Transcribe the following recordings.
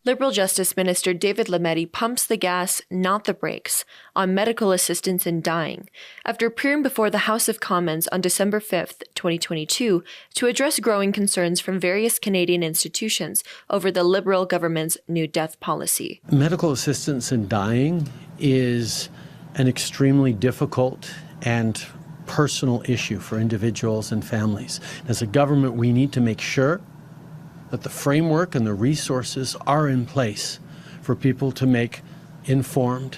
Liberal Justice Minister David Lametti pumps the gas, not the brakes, on medical assistance in dying, after appearing before the House of Commons on December 5, 2022, to address growing concerns from various Canadian institutions over the Liberal government's new death policy. Medical assistance in dying is an extremely difficult and personal issue for individuals and families. As a government, we need to make sure that the framework and the resources are in place for people to make informed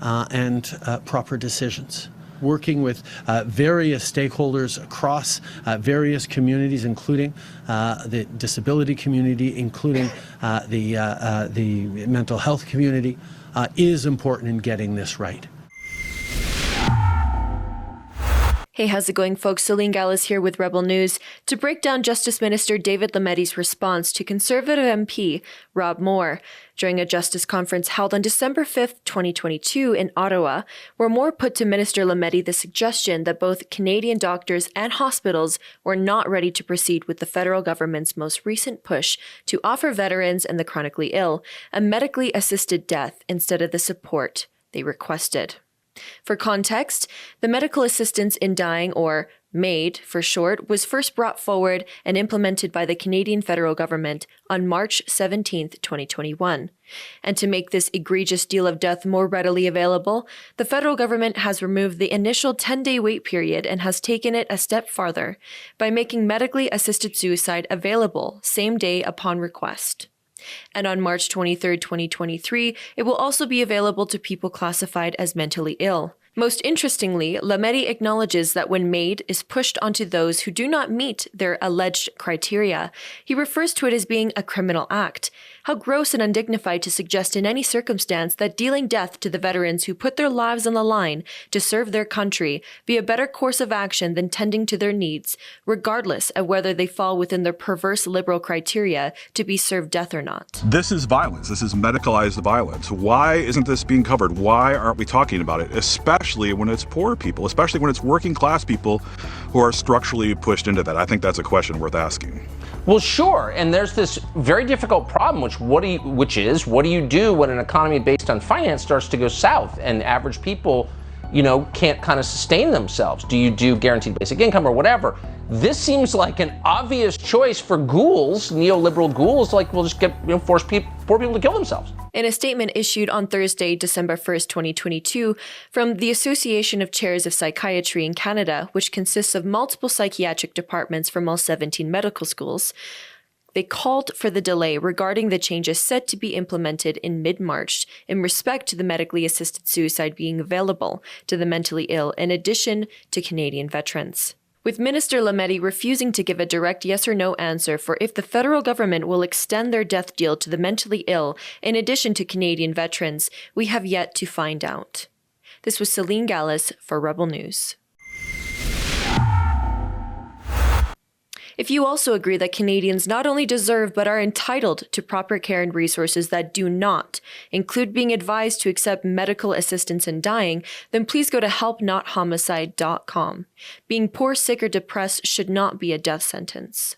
and proper decisions. Working with various stakeholders across various communities, including the disability community, including the mental health community, is important in getting this right. Hey, how's it going, folks? Celine Gallus here with Rebel News to break down Justice Minister David Lametti's response to Conservative MP Rob Moore during a Justice conference held on December 5, 2022 in Ottawa, where Moore put to Minister Lametti the suggestion that both Canadian doctors and hospitals were not ready to proceed with the federal government's most recent push to offer veterans and the chronically ill a medically assisted death instead of the support they requested. For context, the Medical Assistance in Dying, or MAID for short, was first brought forward and implemented by the Canadian federal government on March 17, 2021. And to make this egregious deal of death more readily available, the federal government has removed the initial 10-day wait period and has taken it a step farther by making medically assisted suicide available same day upon request. And on March 23, 2023, it will also be available to people classified as mentally ill. Most interestingly, Lametti acknowledges that when MAID is pushed onto those who do not meet their alleged criteria, he refers to it as being a criminal act. How gross and undignified to suggest in any circumstance that dealing death to the veterans who put their lives on the line to serve their country be a better course of action than tending to their needs, regardless of whether they fall within their perverse liberal criteria to be served death or not. This is violence. This is medicalized violence. Why isn't this being covered? Why aren't we talking about it? Especially when it's poor people, especially when it's working class people who are structurally pushed into that. I think that's a question worth asking. Well, sure, and there's this very difficult problem, which is what do you do when an economy based on finance starts to go south and average people, can't kind of sustain themselves? Do you do guaranteed basic income or whatever? This seems like an obvious choice for ghouls, neoliberal ghouls, like we'll just force poor people to kill themselves. In a statement issued on Thursday, December 1, 2022, from the Association of Chairs of Psychiatry in Canada, which consists of multiple psychiatric departments from all 17 medical schools, they called for the delay regarding the changes set to be implemented in mid-March in respect to the medically assisted suicide being available to the mentally ill in addition to Canadian veterans. With Minister Lametti refusing to give a direct yes or no answer for if the federal government will extend their death deal to the mentally ill in addition to Canadian veterans, we have yet to find out. This was Celine Gallus for Rebel News. If you also agree that Canadians not only deserve but are entitled to proper care and resources that do not include being advised to accept medical assistance in dying, then please go to helpnothomicide.com. Being poor, sick, or depressed should not be a death sentence.